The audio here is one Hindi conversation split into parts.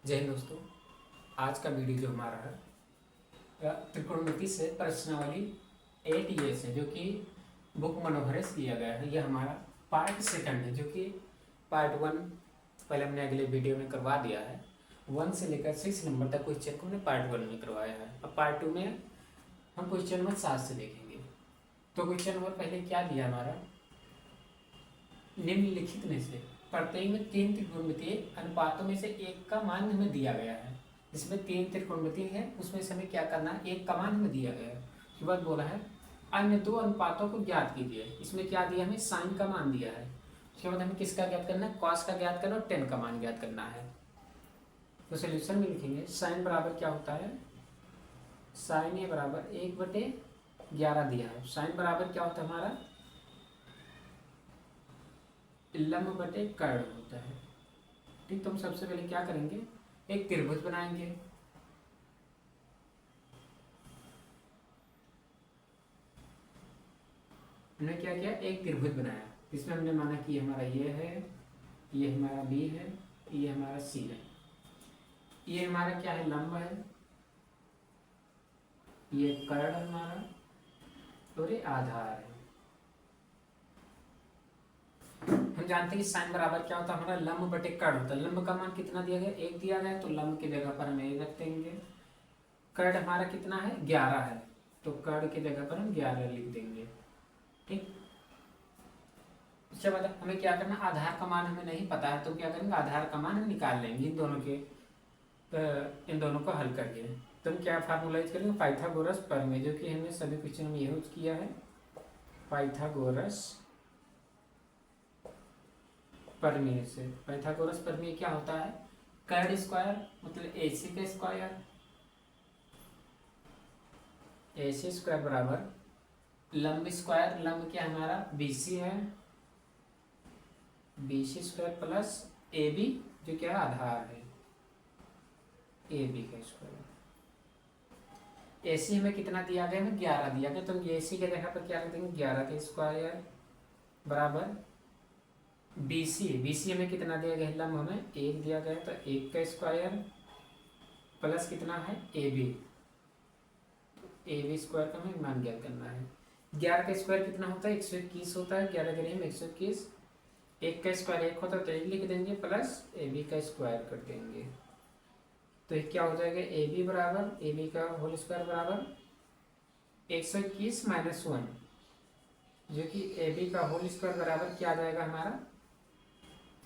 जय हिंद दोस्तों। आज का वीडियो जो हमारा है त्रिकोणमिति से प्रश्नावली 8 से, जो कि बुक मनोहरे से लिया गया है। यह हमारा पार्ट सेकंड है, जो कि पार्ट 1 पहले हमने अगले वीडियो में करवा दिया है। 1 से लेकर 6 नंबर तक क्वेश्चन को हमने पार्ट 1 में करवाया है। अब पार्ट 2 में हम क्वेश्चन नंबर 7 से देखेंगे। तो क्वेश्चन नंबर पहले क्या दिया हमारा, निम्नलिखित में से प्रत्येक में 3 त्रिकोणमितीय अनुपातों में से एक का मान हमें दिया गया है। इसमें 3 त्रिकोणमितीय है, उसमें से हमें क्या करना है, एक का मान हमें दिया गया है। उसके बाद बोला है अन्य 2 अनुपातों को ज्ञात कीजिए। इसमें क्या दिया, हमें साइन का मान दिया है। उसके बाद हमें किसका ज्ञात करना है, कॉस का ज्ञात करना और टेन का मान ज्ञात करना है। तो सोल्यूशन में लिखेंगे साइन बराबर क्या होता है, साइन ए बराबर 1/11 दिया है। साइन बराबर क्या होता है हमारा, लंब बटे कर्ण होता है। ठीक, तो हम सबसे पहले क्या करेंगे, एक त्रिभुज बनाएंगे। हमने क्या किया, एक त्रिभुज बनाया। इसमें हमने माना कि हमारा ये है, ये हमारा बी है, ये हमारा सी है। ये हमारा क्या है, लंब है, ये कर्ण हमारा और ये आधार है। हम जानते हैं कि साइन बराबर क्या होता है हमारा, लंब बटे कर्ण होता है। लंब का मान कितना दिया गया, 1 दिया गया, तो लंब की जगह पर हम 1 रख देंगे। कर्ण हमारा कितना है, 11 है, तो कर्ण की जगह पर हम 11 लिख देंगे। ठीक, उसके बाद हमें क्या करना, आधार का मान हमें नहीं पता है, तो क्या करेंगे, आधार का मान हम निकाल लेंगे इन दोनों को हल करके। तो हम क्या फार्मूला यूज करेंगे, पाइथागोरस प्रमेय, जो कि हमने सभी क्वेश्चन में यूज किया है। पाइथागोरस प्रमेय से, पाइथागोरस प्रमेय क्या होता है, कर्ण स्क्वायर मतलब AC का स्क्वायर, AC स्क्वायर बराबर लंब स्क्वायर, लंब क्या हमारा BC है, BC स्क्वायर प्लस AB जो क्या है आधार है, AB का स्क्वायर। AC हमें कितना दिया गया, हमें 11 दिया गया, तो हम AC के जगह पर क्या रख देंगे, 11 का स्क्वायर बराबर BC हमें कितना दिया गया, लंब हमें 1 दिया गया, तो 1 का स्क्वायर प्लस कितना है AB, AB स्क्वायर का हमें मान ज्ञात करना है। 11 का स्क्वायर कितना होता है, 121 होता है। 11 करें हम 121, 1 का स्क्वायर 1 होता है, तो 1 लिख देंगे प्लस AB का स्क्वायर कर देंगे। तो क्या हो जाएगा, AB बराबर AB का होल स्क्वायर बराबर 121 माइनस 1, जो कि AB का होल स्क्वायर बराबर क्या आ जाएगा हमारा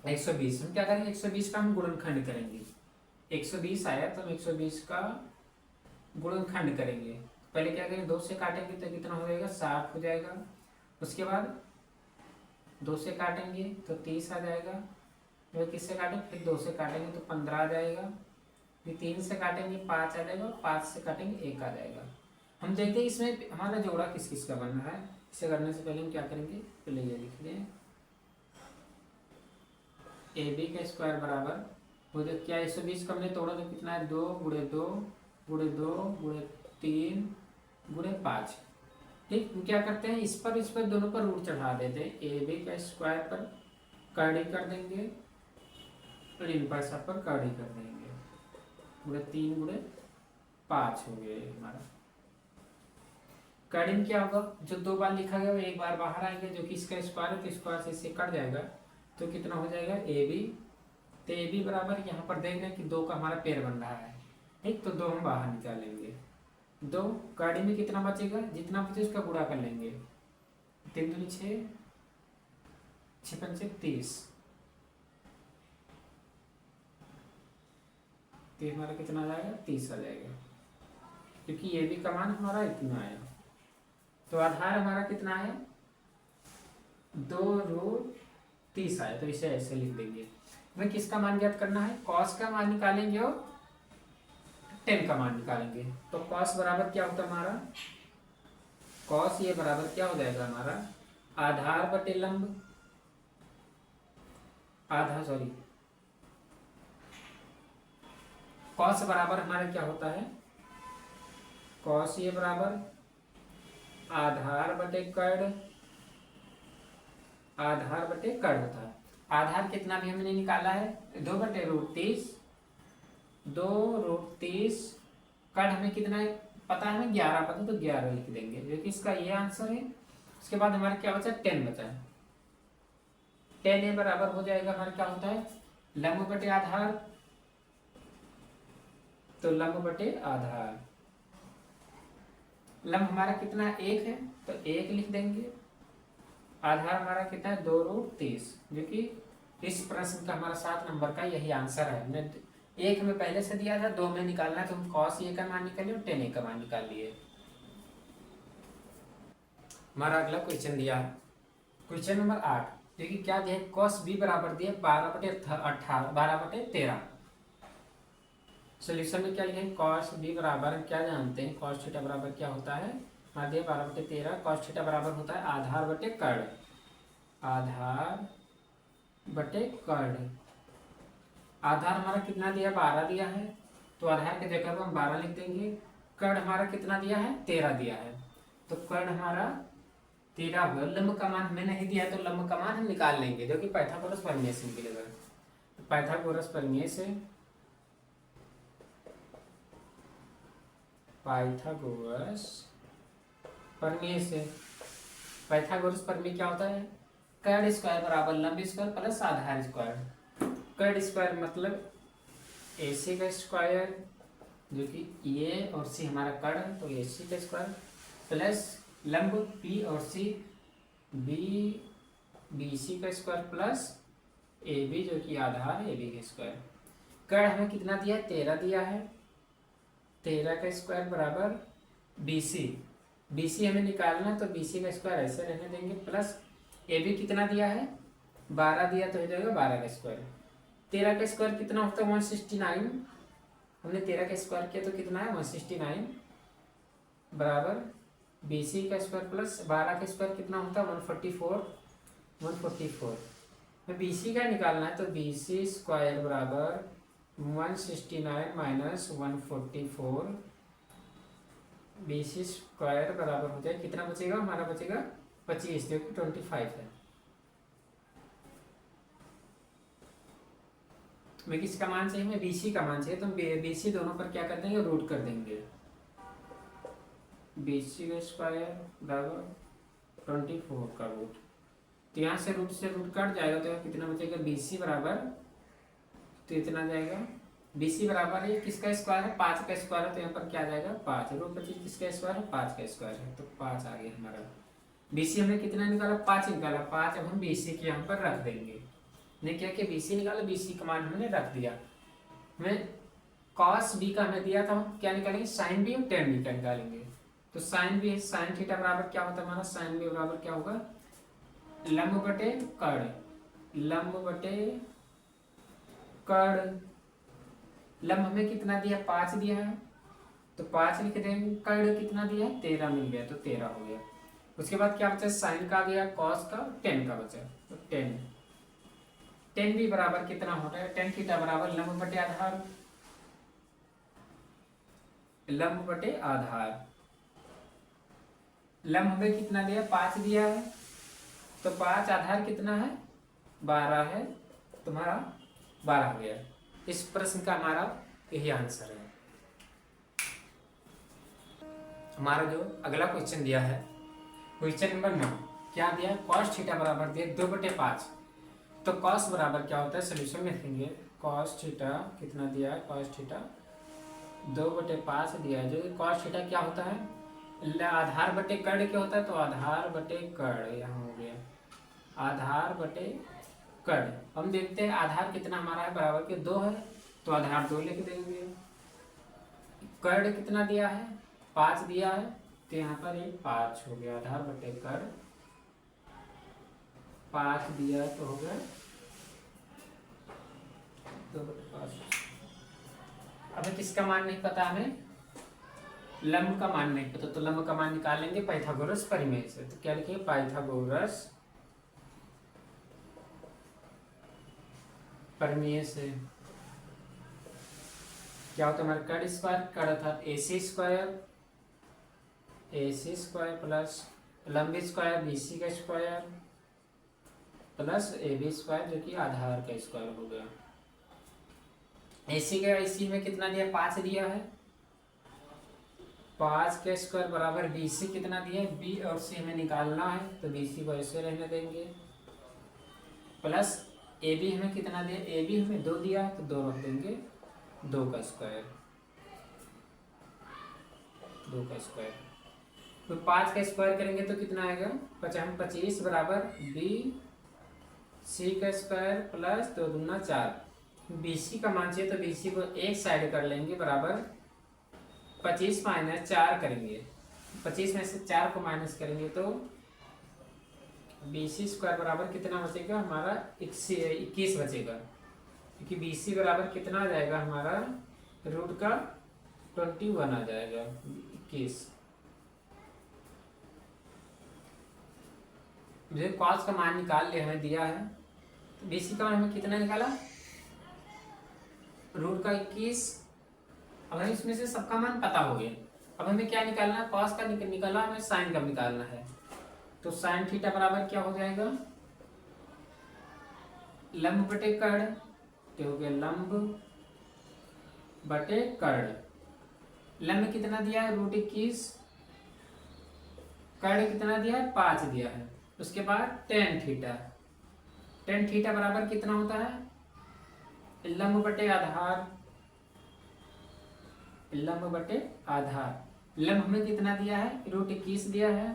120। हम क्या करेंगे, 120 का हम गुणनखंड करेंगे। 120 आया तो हम 120 का गुणनखंड करेंगे। पहले क्या करेंगे, 2 से काटेंगे तो कितना हो जाएगा, 60 हो जाएगा। उसके बाद 2 से काटेंगे तो 30 आ जाएगा। फिर किससे काटेंगे, फिर 2 से काटेंगे तो 15 आ जाएगा। फिर 3 से काटेंगे 5 आ जाएगा, और 5 से काटेंगे 1 आ जाएगा। हम देखते हैं इसमें हमारा जोड़ा किस किस का बन रहा है। इसे करने से पहले हम क्या करेंगे, पहले ये लिख दें, AB का स्क्वायर बराबर हो जाए क्या, 120 का हमने तोड़ा तो कितना है, 2 गुणे 2 गुणे 2 गुणे 3 गुणे 5। ठीक, हम क्या करते हैं, इस पर दोनों पर रूट चढ़ा देते हैं। AB का स्क्वायर पर कड़ी कर देंगे और इन पर सब पर कड़ी कर देंगे। गुणे 3 गुणे 5 हो गए हमारा। कड़ी में क्या होगा, जो 2 बार लिखा गया वो 1 बार बाहर आएंगे, जो कि इसका स्क्वायर है, तो स्क्वायर से इससे कट जाएगा, तो कितना हो जाएगा AB। तो AB बराबर यहाँ पर देख रहे हैं कि 2 का हमारा पेड़ बन रहा है। ठीक, तो 2 हम बाहर निकालेंगे। 2 कड़ी में कितना बचेगा, जितना बचे उसका गुणा कर लेंगे। 3 दूनी 6, 6 पंचे 30, तो हमारा कितना आ जाएगा, 30 आ जाएगा, क्योंकि ये भी का मान हमारा इतना आया। तो आधार हमारा कितना है, 2√30 आया, तो इसे ऐसे लिख देंगे। हमें किसका मान ज्ञात करना है, कॉस का मान निकालेंगे और टेन का मान निकालेंगे। तो कॉस बराबर क्या होता है हमारा, कॉस ये बराबर क्या हो जाएगा हमारा, आधार बटे लंब, कॉस बराबर हमारा क्या होता है, कॉस ये बराबर आधार बटे कर्ण, आधार बटे कर्ण होता है। आधार कितना भी हमने निकाला है, 2/√30 2√30 कट हमें कितना है पता है, हमें 11 पता, तो 11 लिख देंगे जो कि इसका ये आंसर है। उसके बाद हमारा क्या बचा, 10 बचा है। 10 बराबर हो जाएगा हमारा क्या होता है, लंब बटे आधार। तो लंब बटे आधार, लंब हमारा कितना 1 है तो 1 लिख देंगे। आधार हमारा कितना है 2√30, जो कि इस प्रश्न का हमारा 7 नंबर का यही आंसर है। हमने 1 में पहले से दिया था, 2 में निकालना है तो हम cos A का मान निकाल लिए और tan A का मान निकाल लिए। हमारा अगला क्वेश्चन दिया है क्वेश्चन नंबर 8, जो कि क्या दिया है, cos B बराबर दिया 12/13। सोल्यूशन में क्या लिखे, cos B बराबर क्या जानते हैं, cos थीटा बराबर क्या होता है, हाँ दिया 12/13। cos थीटा बराबर होता है आधार बटे कर्ण, आधार बटे कर्ण। आधार हमारा कितना दिया, 12 दिया है, तो आधार के जगह पर हम 12 लिख देंगे। कर्ण हमारा कितना दिया है, 13 दिया है, तो कर्ण हमारा 13 होगा। लंब का मान हमें नहीं दिया है, तो लंब का मान हम निकाल लेंगे, जो कि पाइथागोरस प्रमेय से मिलेगा। पाइथागोरस प्रमेय से, पाइथागोरस प्रमेय से, पाइथागोरस प्रमेय क्या होता है, कर्ण स्क्वायर बराबर लंब स्क्वायर प्लस आधार स्क्वायर। कर्ण स्क्वायर मतलब AC का स्क्वायर, जो कि A और C हमारा कर्ण, तो AC का स्क्वायर प्लस लंब P और C BC का स्क्वायर प्लस AB जो कि आधार AB का स्क्वायर। कर्ण हमें कितना दिया है, 13 दिया है, 13 का स्क्वायर बराबर BC हमें निकालना, तो BC का स्क्वायर ऐसे रहने देंगे, प्लस AB कितना दिया है, 12 दिया, तो हो जाएगा 12 का स्क्वायर। 13 का स्क्वायर कितना होता है, 169। हमने 13 का स्क्वायर किया तो कितना है, 169 बराबर BC का स्क्वायर प्लस 12 का स्क्वायर कितना होता है, 144। हमें BC का निकालना है, तो BC स्क्वायर बराबर 169 माइनस 144। BC स्क्वायर बराबर हो जाए, कितना बचेगा हमारा, बचेगा 25, जो कि 25 है। हमें किसका मान चाहिए, हमें BC का मान चाहिए, तो BC दोनों पर क्या कर देंगे, रूट कर देंगे। BC का स्क्वायर बराबर 24 का रूट, तो यहाँ से रूट कट जाएगा, तो कितना बचेगा, BC बराबर, तो इतना जाएगा। BC बराबर ये किसका स्क्वायर है, 5 का स्क्वायर है, तो यहाँ पर क्या जाएगा 5, रूट 25 किसका स्क्वायर है, 5 का स्क्वायर है, तो 5 आ गया हमारा। BC हमने कितना निकाला, 5 निकाला, 5 अब हम BC के यहाँ पर रख देंगे। ने क्या किया, BC निकाला, BC का मान हमने रख दिया। हमें cos B का हमें दिया था, क्या निकालेंगे, sin B और tan B का निकालेंगे। तो sin B, sin थीटा बराबर क्या होता है हमारा, sin B बराबर क्या होगा, लंब बटे कर्ण, लंब बटे कर्ण। लंब हमें कितना दिया, 5 दिया है, तो 5 लिख देंगे। कर्ण कितना दिया है, 13 मिल गया, तो 13 हो गया। उसके बाद क्या बचा, साइन का गया, कॉस का, टेन का बचा, तो टेन भी बराबर कितना होता है, टेन थीटा बराबर लंब बटे आधार, लंब बटे आधार। लंब हमें कितना दिया, 5 दिया है, तो 5 आधार कितना है, 12 है, तुम्हारा 12 हो गया। इस प्रश्न का हमारा यही आंसर है। हमारा जो अगला क्वेश्चन दिया है, क्वेश्चन नंबर 9, क्या दिया, cos थीटा बराबर दिया 2/5। तो cos बराबर क्या होता है, सोल्यूशन में लिखेंगे, cos थीटा कितना दिया है, cos थीटा 2/5 दिया है, जो कि cos थीटा क्या होता है, आधार बटे कर्ण क्या होता है, तो आधार बटे कर्ण, यहाँ हो गया आधार बटे कर्ण। हम देखते हैं आधार कितना हमारा है, बराबर के 2 है, तो आधार 2 लिख देंगे। कर्ण कितना दिया है, 5 दिया है, तो यहाँ पर ये 5 हो गया, आधार बटे कर्ण 5 दिया तो हो गया 2/5। अभी किसका मान नहीं पता, हमें लंब का मान नहीं पता, तो लंब का मान निकाल लेंगे पाइथागोरस प्रमेय से। तो क्या लिखेंगे, पाइथागोरस प्रमेय से क्या होता है हमारा, कर्ण स्क्वायर, कर्ण अर्थात AC स्क्वायर प्लस लंब स्क्वायर BC का स्क्वायर प्लस AB स्क्वायर, जो कि आधार का स्क्वायर हो गया। AC में कितना दिया, 5 दिया है, 5 का स्क्वायर बराबर BC कितना दिया है, B और C हमें निकालना है, तो BC को ऐसे रहने देंगे, प्लस AB हमें कितना दिया, AB हमें 2 दिया है, तो 2 रख देंगे, 2 का स्क्वायर, 2 का स्क्वायर, तो 5 का स्क्वायर करेंगे तो कितना आएगा, 25 बराबर BC का स्क्वायर प्लस 2 दूना 4, BC का मान चाहिए तो BC को एक साइड कर लेंगे, बराबर 25 माइनस 4 करेंगे, 25 में से 4 को माइनस करेंगे तो BC स्क्वायर बराबर कितना बचेगा हमारा, 21 बचेगा, क्योंकि BC बराबर कितना आ जाएगा हमारा, रूट का 21 आ जाएगा, 21। मुझे कॉस का मान निकाल ले, हमें दिया है, तो BC का मान हमें कितना निकाला, रूट का 21। अब हमें इसमें से सबका मान पता हो गया, अब हमें क्या निकालना है, कॉस का निकाला, हमें साइन का निकालना है, तो साइन थीटा बराबर क्या हो जाएगा, लंब बटे कर्ण, तो हो गया लंब बटे कर्ण, लंब कितना दिया है, रूट 21, कर्ण कितना दिया है, 5 दिया है, उसके बाद टेन थीटा, टेन थीटा बराबर कितना होता है, लंब बटे आधार, लंब बटे आधार, लंब हमें कितना दिया है, रूट 21 दिया है,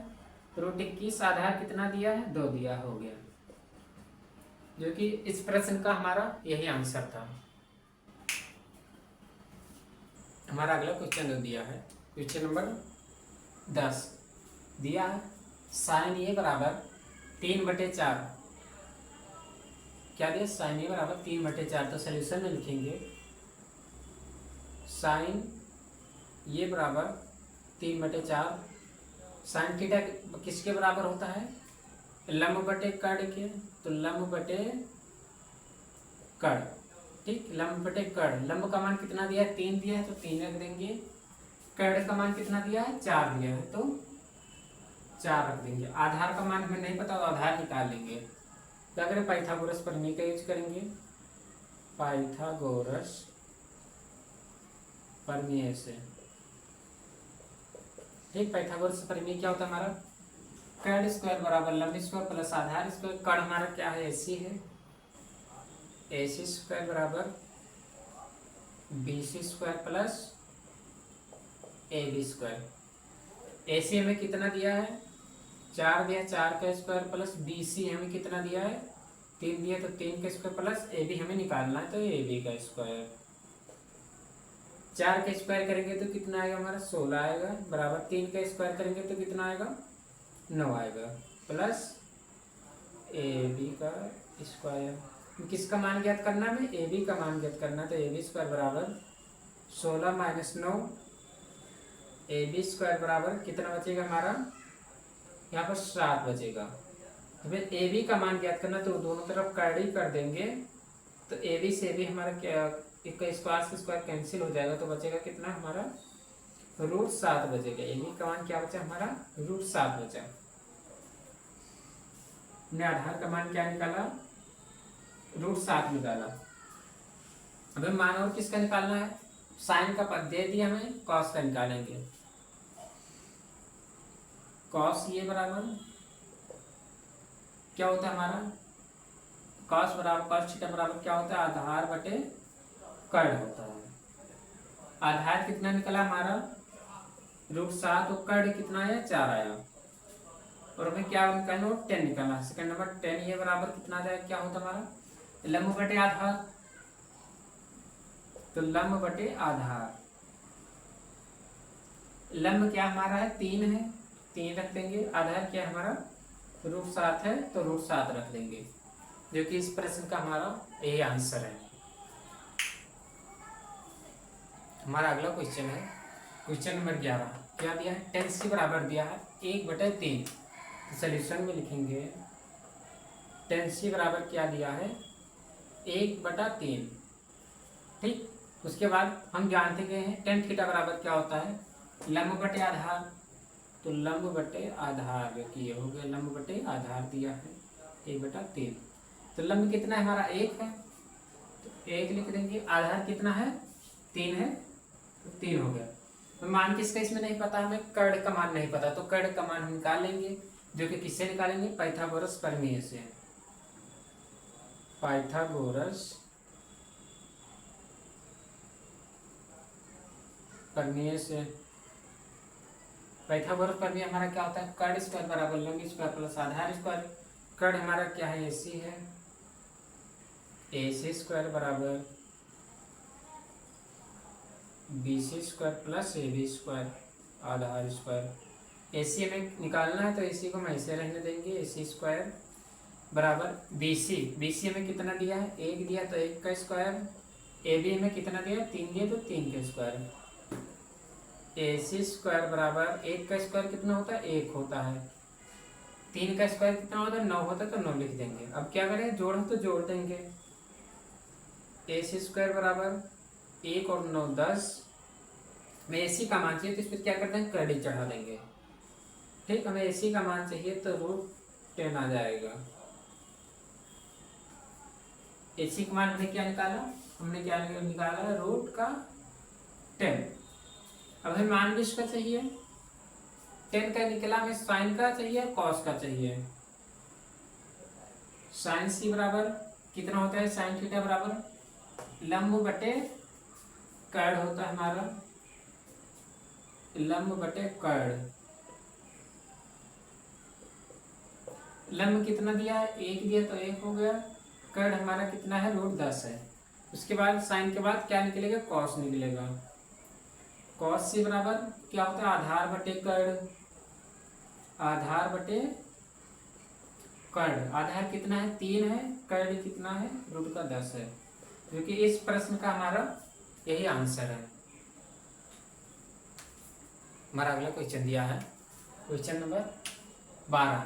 रूट 21 आधार कितना दिया है, 2 दिया, हो गया, जो कि इस प्रश्न का हमारा यही आंसर था। हमारा अगला क्वेश्चन दिया है, क्वेश्चन नंबर 10 दिया है, साइन ए बराबर 3/4, क्या दिया, साइन ए बराबर 3/4, तो सोल्यूशन में लिखेंगे साइन ये बराबर 3/4, साइन थीटा किसके बराबर होता है, लंब बटे कर्ण के, तो लंब बटे कर्ण, ठीक, लंब बटे कर्ण, लंब का मान कितना दिया है, 3 दिया है, तो 3 रख देंगे, कर्ण का मान कितना दिया है, 4 दिया है, तो 4 रख देंगे, आधार का मान हमें नहीं पता, तो आधार निकाल लेंगे, क्या करें, पाइथागोरस प्रमेय का यूज करेंगे, पाइथागोरस प्रमेय से, ठीक, पाइथागोरस प्रमेय क्या होता है हमारा, कर्ण स्क्वायर बराबर लंब स्क्वायर प्लस आधार स्क्वायर, कर्ण हमारा क्या है, AC है, AC स्क्वायर बराबर BC square plus AB square, AC हमें कितना दिया है, 4 दिया, 4 का स्क्वायर प्लस BC हमें कितना दिया है, 3 दिया, तो 3 का स्क्वायर प्लस AB हमें निकालना है, तो AB का स्क्वायर, 4 का स्क्वायर करेंगे तो कितना आएगा हमारा, 16 आएगा, बराबर 3 का स्क्वायर करेंगे तो कितना आएगा, 9 आएगा, प्लस AB का स्क्वायर, किसका मान ज्ञात करना है, AB का मान ज्ञात करना, तो AB स्क्वायर बराबर 16 माइनस 9, AB स्क्वायर बराबर कितना बचेगा हमारा, यहाँ पर 7 बचेगा, हमें AB का मान ज्ञात करना, तो दोनों तरफ कड़ी कर देंगे, तो AB से भी हमारा क्या, एक का स्क्वायर से स्क्वायर कैंसिल हो जाएगा, तो बचेगा कितना हमारा, रूट 7 बचेगा, AB का मान क्या बचा हमारा, रूट 7 बचा, हमने आधार का मान क्या निकाला, रूट 7 निकाला, अब हमें मान और किसका निकालना है, साइन का पद दे दिया हमें, कॉस का निकालेंगे, कॉस ये बराबर क्या होता है हमारा, कॉस बराबर, कॉस थीटा बराबर क्या होता है, आधार बटे कर्ण होता है, आधार कितना निकला हमारा, रूट 7, और कर्ण कितना आया, 4 आया, और हमें क्या निकालना, 10 निकालना, सेकंड नंबर 10 ये बराबर कितना आ जाएगा, क्या होता है हमारा, लंब बटे आधार, तो लंब बटे आधार, लंब क्या हमारा है, 3 है, 3 रख देंगे, आधार क्या हमारा, रूट 7 है, तो रूट 7 रख देंगे, जो कि इस प्रश्न का हमारा यही आंसर है। हमारा अगला क्वेश्चन है, क्वेश्चन नंबर 11, क्या दिया है, tan c बराबर दिया है 1/3, तो सोल्यूशन में लिखेंगे tan c बराबर क्या दिया है, 1/3, ठीक, उसके बाद हम जानते गए हैं tan थीटा बराबर क्या होता है, लंब बटे आधार, तो लंब बटे आधार, जो कि ये हो गया लंब बटे आधार दिया है 1/3, तो लंब कितना है हमारा, 1 है, तो 1 लिख देंगे। आधार कितना है, 3 है, तो 3 हो गया। तो मान किसका इसमें नहीं पता, हमें कर्ण का मान नहीं पता, तो कर्ण का मान हम निकाल लेंगे, जो कि किससे निकालेंगे, पाइथागोरस प्रमेय से। पाइथागोरस प्रमेय से। पाइथागोरस प्रमेय हमारा क्या होता है, कर्ण स्क्वायर बराबर लंब स्क्वायर प्लस आधार स्क्वायर। कर्ण हमारा क्या है, AC है, AC स्क्वायर बराबर BC square plus AB square आधार स्क्वायर। AC हमें निकालना है, तो AC को हम ऐसे रहने देंगे, AC स्क्वायर बराबर BC हमें कितना दिया है, 1 दिया, तो 1 का स्क्वायर। AB हमें कितना दिया, 3 दिया, तो 3 का स्क्वायर। AC स्क्वायर बराबर 1 का स्क्वायर कितना होता है, 1 होता है। 3 का स्क्वायर कितना होता है, 9 होता है, तो 9 लिख देंगे। अब क्या करें, जोड़ तो जोड़ देंगे। AC स्क्वायर बराबर 1 और 9 10। हमें AC का मान चाहिए, तो इस पर क्या करते हैं, कड़ी चढ़ा देंगे। ठीक, हमें AC का मान चाहिए, तो √10 आ जाएगा। AC का मान हमने क्या निकाला, हमने क्या निकाला, √10। अब हमें मान किसका चाहिए, 10 का निकला, हमें साइन का चाहिए, कॉस का चाहिए। साइन C बराबर कितना होता है, साइन थीटा बराबर लंब बटे कर्ण होता है हमारा, लंब बटे कर्ण। लंब कितना दिया है, 1 दिया, तो 1 हो गया। कर्ण हमारा कितना है, √10 है। उसके बाद साइन के बाद क्या निकलेगा, कॉस निकलेगा। कॉस C बराबर क्या होता है, आधार बटे कर्ण। आधार बटे कर्ण, आधार कितना है, 3 है, कर्ण कितना है, √10 है, जो कि इस प्रश्न का हमारा यही आंसर है। हमारा अगला क्वेश्चन दिया है, क्वेश्चन नंबर 12।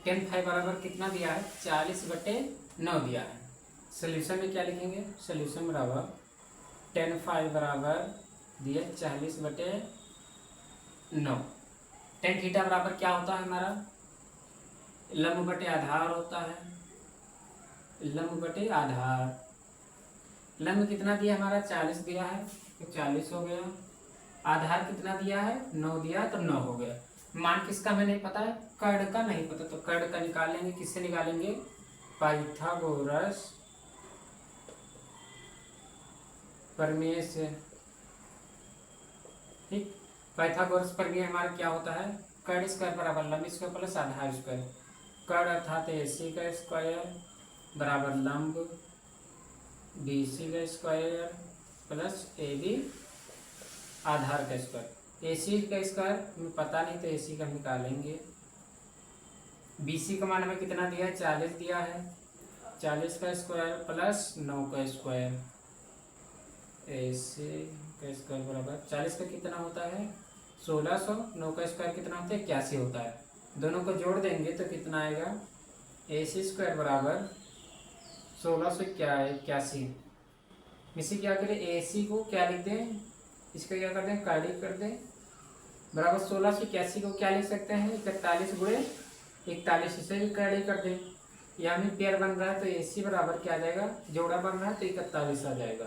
10 बराबर कितना दिया है, 40/9 दिया है। सोल्यूशन में क्या लिखेंगे, सोल्यूशन बराबर 10 बराबर दिया 40/9। टेन थीटा बराबर क्या होता है हमारा, लंब बटे आधार होता है, लंब बटे आधार। लंब कितना दिया हमारा, 40 दिया है, तो 40 हो गया। आधार कितना दिया है, 9 दिया, तो 9 हो गया। मान किसका हमें नहीं पता है, कर्ण का नहीं पता, तो कर्ण का निकाल लेंगे। किससे निकालेंगे, पाइथागोरस प्रमेय से। ठीक, पाइथागोरस प्रमेय हमारा क्या होता है, कर्ण स्क्वायर बराबर लंब स्क्वायर प्लस आधार स्क्वायर। कर्ण अर्थात AC का स्क्वायर बराबर लंब BC का स्क्वायर प्लस AB आधार का स्क्वायर। AC का स्क्वायर हमें पता नहीं, तो AC का हम निकालेंगे। BC का मान हमें कितना दिया है, 40 दिया है, 40 का स्क्वायर प्लस 9 का स्क्वायर। AC का स्क्वायर बराबर 40 का कितना होता है, 1600, 9 का स्क्वायर कितना होता है, 81 होता है। दोनों को जोड़ देंगे तो कितना आएगा, AC स्क्वायर बराबर 1681। इसी क्या करें, AC को क्या लिख दें, इसका क्या कर दें, काड़ी कर दें, बराबर 1681 को क्या लिख सकते हैं, 41 गुणे 41, इसे भी काड़ी कर दें। यहाँ में पेयर बन रहा है, तो AC बराबर क्या आ जाएगा, जोड़ा बन रहा है, तो 41 आ जाएगा।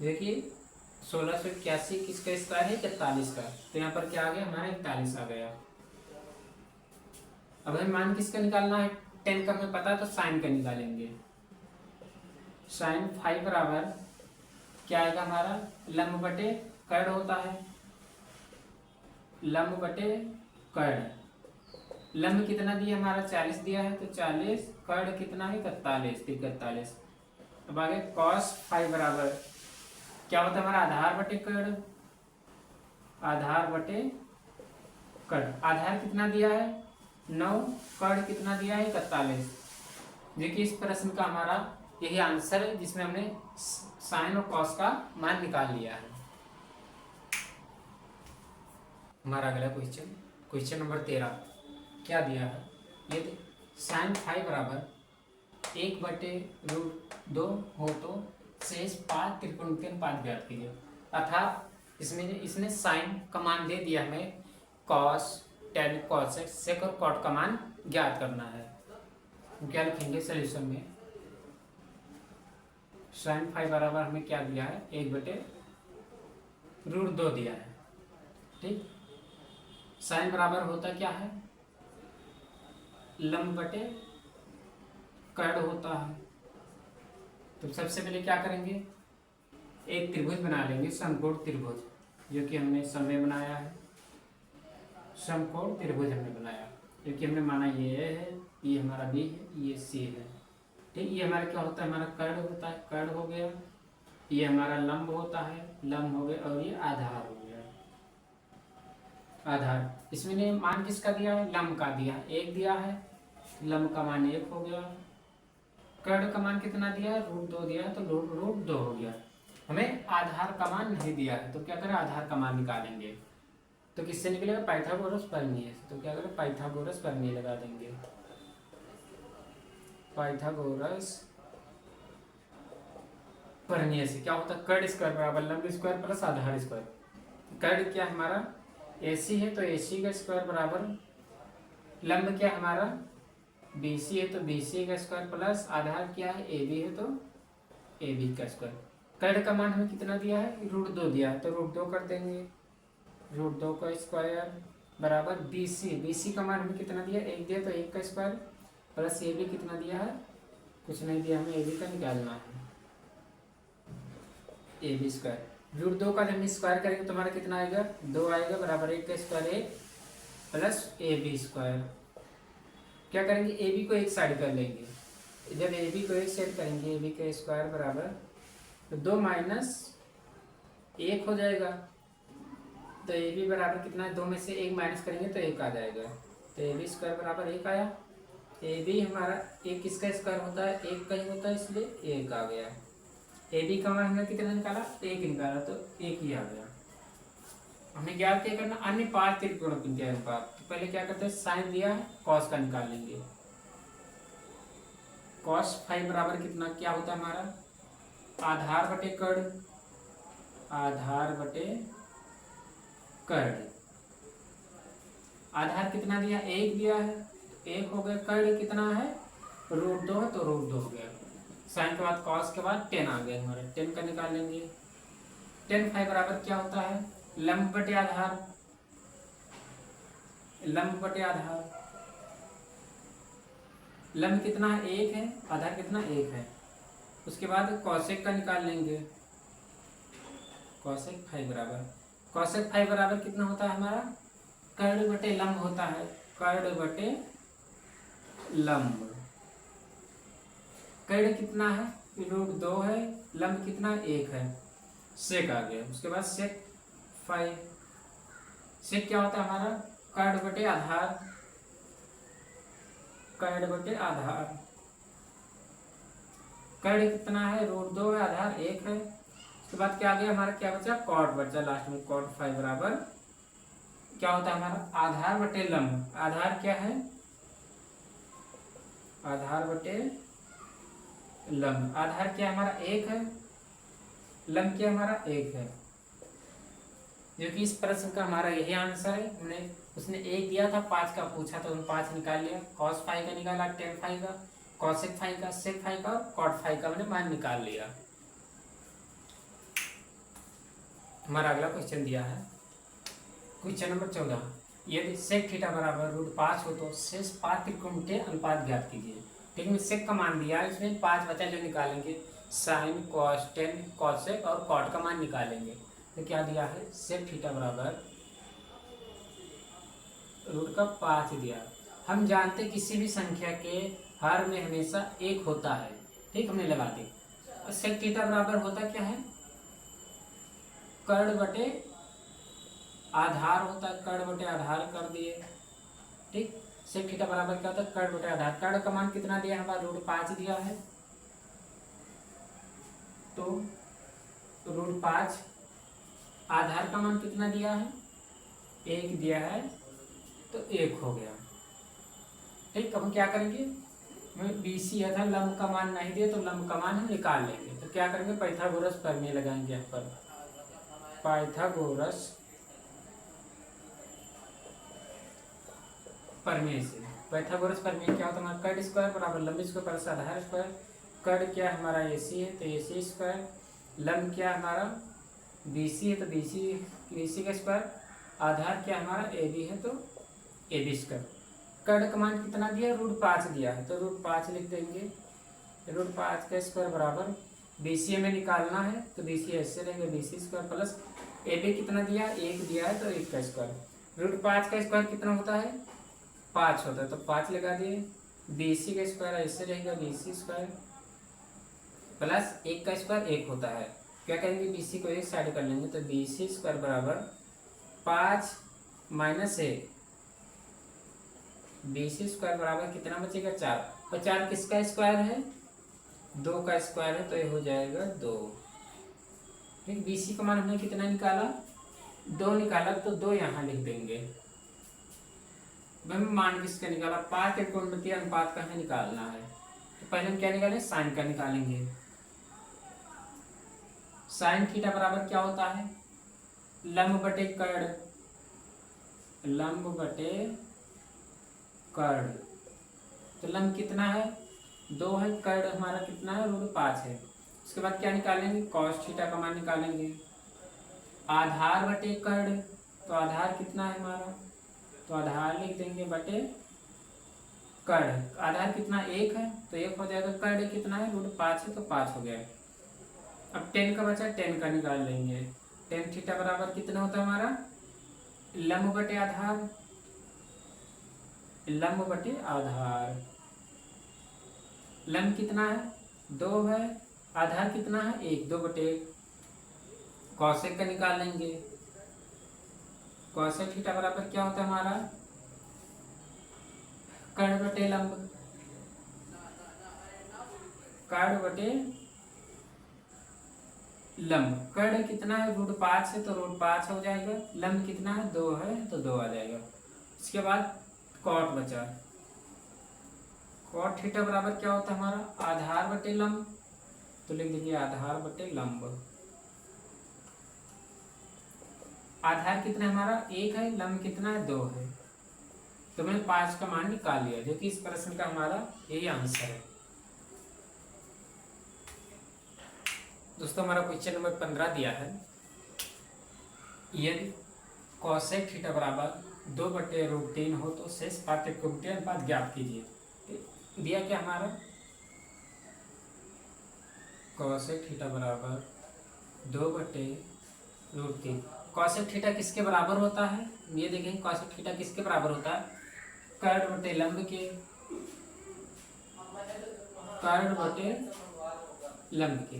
देखिए 1681 किसका स्क्वायर है, 41 का, तो यहाँ पर क्या आ गया, हमारा 41 आ गया। अब हमें मान किसका निकालना है, 10 का हमें पता है, तो साइन का निकालेंगे। साइन 5 बराबर क्या आएगा हमारा, लंब बटे कर्ण होता है, लंब बटे कर्ण। लंब कितना दिया हमारा, 40 दिया है, तो 40, कर्ण कितना है, 41। अब आगे cos 5 बराबर क्या होता है हमारा, आधार बटे कर्ण। आधार बटे कर्ण, आधार कितना दिया है, 9, कर्ण कितना दिया है, 41। देखिए इस प्रश्न का हमारा यही आंसर है, जिसमें हमने साइन और कॉस का मान निकाल लिया है। हमारा अगला क्वेश्चन, क्वेश्चन नंबर 13 क्या दिया है, यदि साइन 5 बराबर 1/√2 हो तो शेष 5 त्रिकोणमितीय अनुपात ज्ञात कीजिए। अर्थात इसने साइन का मान दे दिया, हमें कॉस, टैन, कॉसेक, सेक और कॉट का मान ज्ञात करना है। क्या लिखेंगे सोल्यूशन में, साइन फाइव बराबर हमें क्या दिया है, 1/√2 दिया है। ठीक, साइन बराबर होता क्या है, लंब बटे कर्ण होता है। तो सबसे पहले क्या करेंगे, एक त्रिभुज बना लेंगे, समकोण त्रिभुज, जो कि हमने सम में बनाया है। समकोण त्रिभुज हमने बनाया, क्योंकि हमने माना ये है, ये हमारा बी है, ये सी है। ठीक, ये हमारा क्या होता है, हमारा कर्ण होता है, कर्ण हो गया। ये हमारा लंब होता है, लंब हो गया, और ये आधार हो गया, आधार। इसमें ने मान किसका दिया है, लंब का दिया है, 1 दिया है, लंब का मान 1 हो गया। कर्ण का मान कितना दिया है, √2 दिया है, तो √2 हो गया। हमें आधार का मान नहीं दिया है, तो क्या करें, आधार का मान निकालेंगे। तो किससे निकलेगा, पाइथागोरस प्रमेय से। तो क्या करें, पाइथागोरस प्रमेय लगा देंगे। पाइथागोरस प्रमेय से क्या होता है, कर्ण स्क्वायर बराबर लंब स्क्वायर प्लस आधार स्क्वायर। कर्ण क्या हमारा AC है, तो AC का स्क्वायर बराबर लंब क्या हमारा BC है, तो BC का स्क्वायर प्लस आधार क्या है, AB है, तो AB का स्क्वायर। कर्ण का मान हमें कितना दिया है, √2 दिया है, तो √2 कर देंगे। √2 का स्क्वायर बराबर BC का मान हमें कितना दिया, 1 दिया, तो 1 का स्क्वायर प्लस AB कितना दिया है, कुछ नहीं दिया, हमें AB का निकालना है, AB स्क्वायर। √2 का जब स्क्वायर करेंगे तो हमारा कितना आएगा, 2 आएगा, बराबर 1 का स्क्वायर 1 प्लस AB स्क्वायर। क्या करेंगे, AB को एक साइड कर लेंगे। जब AB को एक साइड करेंगे, AB का स्क्वायर बराबर तो 2 - 1 हो जाएगा। तो AB बराबर कितना है, 2 में से 1 माइनस करेंगे तो 1 आ जाएगा। तो AB स्क्वायर बराबर 1 आया। AB हमारा 1 किसका स्क्वायर होता है, 1 का ही होता है, इसलिए 1 आ गया। AB का मान हमने कितना निकाला, 1 निकाला, तो 1 ही आ गया। हमें ज्ञात क्या करना, अन्य 5 त्रिकोणों के अनुपात। तो पहले क्या करते हैं, साइन दिया है, कॉस का निकाल लेंगे। cos फाइव बराबर कितना, क्या होता है हमारा, आधार बटे कर्ण, आधार बटे कर्ण। आधार कितना दिया, 1 दिया है, 1 हो गया। कर्ण कितना है, √2 है, तो √2 हो गया। साइन के बाद कॉस के बाद 10 आ गया हमारे, 10 का निकाल लेंगे। 10 फाइव बराबर क्या होता है, लंब बटे आधार, लंब बटे आधार। लंब कितना है, 1 है, आधार कितना 1 है। उसके बाद कॉसेक का निकाल लेंगे, कॉसेक फाइव बराबर, कॉसेक फाइव बराबर कितना होता है हमारा, कर्ण बटे लंब होता है, कर्ण बटे लंब। कर्ण कितना है, √2 है, लंब कितना 1 है, सेक आ गया। उसके बाद सेक फाइव, सेक क्या होता है हमारा, कर्ण बटे आधार, कर्ण बटे आधार। कर्ण कितना है, √2 है, आधार 1 है। उसके बाद क्या आ गया हमारा, क्या बचा, कॉट बचा लास्ट में। कॉट फाइव बराबर क्या होता है हमारा, आधार बटे लंब। आधार क्या है, आधार बटे लंब। आधार क्या हमारा 1 है, लंब क्या हमारा 1 है, जो कि इस प्रश्न का हमारा यही आंसर है। हमने उसने 1 दिया था, 5 का पूछा तो 5 निकाल लिया। cos फाइव का निकाला, tan फाइव का, cosec फाइव का, sec फाइव का, cot फाइव का मैंने मान निकाल लिया। हमारा अगला क्वेश्चन दिया है, क्वेश्चन नंबर 14। यदि sec थीटा बराबर √5 हो तो शेष 5 त्रिकोण के अनुपात ज्ञात कीजिए। ठीक है, sec का मान दिया है, इसमें 5 बचा जो निकालेंगे, साइन, cos, tan, cosec और cot का मान निकालेंगे। तो क्या दिया है, sec थीटा बराबर √5 दिया। हम जानते किसी भी संख्या के हर में हमेशा 1 होता है। ठीक, हमने लगा दी। और sec थीटा बराबर होता क्या है, कर्ण बटे आधार होता है, कर्ण बटे आधार कर दिए। ठीक, sec थीटा बराबर क्या होता है, कर्ण बटे आधार। कर्ण का मान कितना दिया है हमारा, √5 दिया है, तो √5। आधार का मान कितना दिया है, 1 दिया है, तो 1 हो गया। ठीक, अब हम क्या करेंगे, हमें BC था, लंब का मान नहीं दिया, तो लंब का मान हम निकाल लेंगे। तो क्या करेंगे, पाइथागोरस प्रमेय लगाएंगे यहाँ पर। पाइथागोरस प्रमेय से, पाइथागोरस प्रमेय क्या होता है हमारा, कर्ण स्क्वायर बराबर लंब स्क्वायर प्लस आधार स्क्वायर। कर्ण क्या है हमारा AC है तो AC स्क्वायर, लंब क्या है हमारा BC है तो BC का स्क्वायर, आधार क्या हमारा AB है तो AB स्क्वायर। कर्ण का मान कितना दिया है, √5 दिया है तो √5 लिख देंगे। √5 का स्क्वायर बराबर BC हमें निकालना है तो BC ऐसे रहेंगे BC स्क्वायर प्लस AB कितना दिया है 1 दिया है तो 1 का स्क्वायर। √5 का स्क्वायर कितना होता है 5 होता है तो 5 लगा दिए। BC का स्क्वायर ऐसे रहेगा BC स्क्वायर प्लस 1 का स्क्वायर 1 होता है, क्या करेंगे BC को एक साइड कर लेंगे तो BC स्क्वायर बराबर 5 माइनस 1, BC स्क्वायर बराबर कितना बचेगा 4। और 4 किसका स्क्वायर है 2 का स्क्वायर है तो ये हो जाएगा 2। ठीक, BC का मान हमने कितना निकाला 2 निकाला तो 2 यहाँ लिख देंगे। मान किसका निकाला 5 के गुणमितीय अनुपात का हमें निकालना है तो पहले हम क्या निकालें साइन का निकालेंगे। साइन थीटा बराबर क्या होता है लंब बटे कर्ण, लंब बटे कर्ण। तो लंब कितना है 2 है, कर्ण हमारा कितना है √5 है। उसके बाद क्या निकालेंगे कॉस थीटा का मान निकालेंगे। आधार बटे कर्ण, तो आधार कितना है हमारा तो आधार लिख देंगे बटे कर्ण। आधार कितना 1 है तो 1 हो जाएगा, कर्ण कितना है √5 है तो 5 हो गया। अब 10 का बचा 10 का निकाल लेंगे। tan थीटा बराबर कितना होता है हमारा लंब बटे आधार, लंब बटे आधार। लंब कितना है 2 है, आधार कितना है 1, 2 बटे 1। कॉसेक का निकाल लेंगे। कॉसेक थीटा बराबर क्या होता है हमारा कर्ण बटे लंब, कर्ण बटे लंब। कर्ण कितना है √5 है तो √5 हो जाएगा, लंब कितना है 2 है तो 2 आ जाएगा। इसके बाद कॉट बचा, कॉट थीटा बराबर क्या होता है हमारा आधार बटे लंब, तो लिख देंगे आधार बटे लंब। आधार कितना है हमारा 1 है, लंब कितना है 2 है, तो मैंने 5 का मान निकाल लिया, जो कि इस प्रश्न का हमारा यही आंसर है। दोस्तों हमारा क्वेश्चन नंबर 15 दिया है, यदि कॉसेक थीटा बराबर 2/√3 हो तो शेष पात्र त्रिकोणीय अनुपात ज्ञात कीजिए। दिया क्या हमारा कॉसेक थीटा बराबर 2/√3। कॉसेक थीटा किसके बराबर होता है, ये देखेंगे कॉसेक थीटा किसके बराबर होता है कर्ण बटे लंब के, कर्ण बटे लंब के।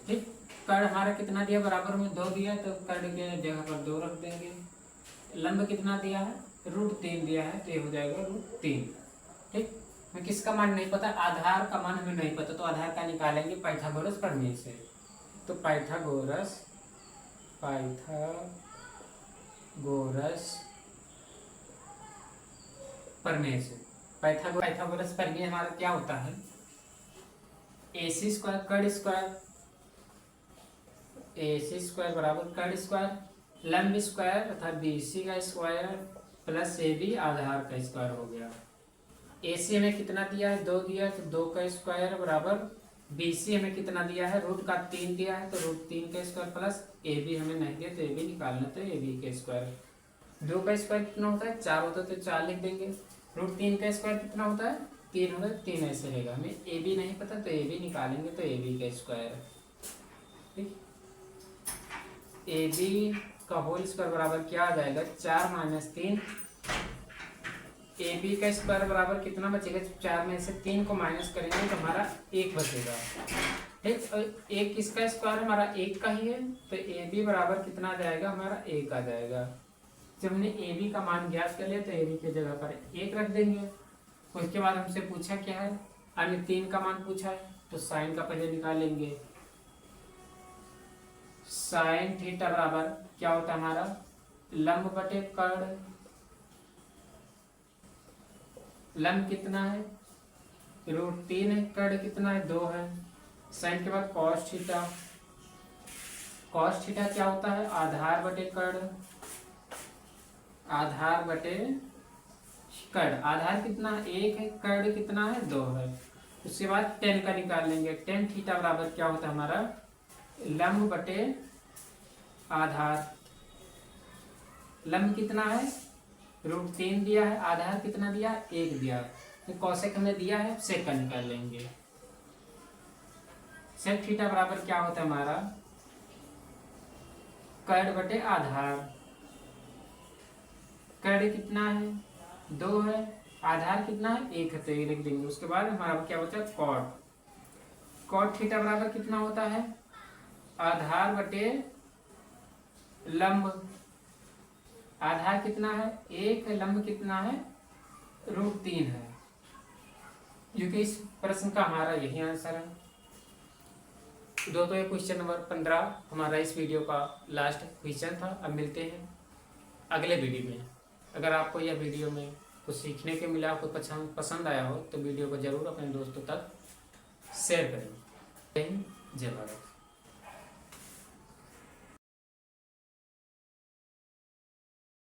ठीक, कर्ण हमारा कितना दिया बराबर में 2 दिया तो कर्ण के जगह पर 2 रख देंगे। लंब कितना दिया है √3 दिया है तो ये हो जाएगा √3। ठीक, हमें किसका मान नहीं पता, आधार का मान हमें नहीं पता तो आधार का निकालेंगे पाइथागोरस प्रमेय से। तो पाइथागोरस प्रमेय से, पाइथागोरस प्रमेय हमारा क्या होता है AC स्क्वायर कर्ण स्क्वायर, AC स्क्वायर बराबर कर्ण स्क्वायर, लंब स्क्वायर तथा BC का स्क्वायर प्लस AB आधार का स्क्वायर हो गया। AC हमें कितना दिया है 2 दिया है तो 2 का स्क्वायर बराबर BC हमें कितना दिया है √3 दिया है तो √3 का स्क्वायर प्लस AB हमें नहीं दिया तो AB निकालना तो AB का स्क्वायर। 2 का स्क्वायर कितना होता है 4 होता है तो 4 लिख देंगे। √3 का स्क्वायर कितना होता है 3 होता है, 3 ऐसे रहेगा। हमें AB नहीं पता तो AB निकालेंगे तो AB का स्क्वायर। ठीक, AB का होल स्क्वायर बराबर क्या आ जाएगा 4 - 3। AB का स्क्वायर बराबर कितना बचेगा 4 में से 3 को माइनस करेंगे तो हमारा 1 बचेगा। ठीक, और 1 किसका स्क्वायर हमारा 1 का ही है तो AB बराबर कितना आ जाएगा हमारा 1 आ जाएगा। जब हमने AB का मान ज्ञात कर लिया तो AB की जगह पर 1 रख देंगे। उसके बाद हमसे पूछा क्या है अन्य 3 का मान पूछा है तो साइन का पहले निकालेंगे। साइन थीटा बराबर क्या होता है हमारा लंब बटे कर्ण, लंब कितना है √3 है, कर्ण कितना है 2 है। साइन के बाद कॉस थीटा, कॉस थीटा क्या होता है आधार बटे कर्ण, आधार बटे कर्ण। आधार कितना 1 है, कर्ण कितना है 2 है। उसके बाद टेन का निकाल लेंगे। टेन थीटा बराबर क्या होता है हमारा, लंब बटे आधार। लंब कितना है, √3 दिया है, आधार कितना दिया, 1 दिया। तो कौशिक हमें दिया है, सेक का निकाल लेंगे। सेक थीटा बराबर क्या होता है हमारा, कैड बटे आधार। कैड कितना है, 2 है, आधार कितना है, 1 है, तो ये लिख देंगे। उसके बाद हमारा क्या होता है, कॉट। कॉट थीटा बराबर कितना होता है, आधार बटे लंब। आधार कितना है, 1 है, लंब कितना है, √3 है। जो कि इस प्रश्न का हमारा यही आंसर है। दोस्तों ये क्वेश्चन नंबर 15 हमारा इस वीडियो का लास्ट क्वेश्चन था। अब मिलते हैं अगले वीडियो में। अगर आपको यह वीडियो में कुछ सीखने को मिला, कुछ पसंद आया हो, तो वीडियो को जरूर अपने दोस्तों तक शेयर करें। जय हिंद, जय भारत।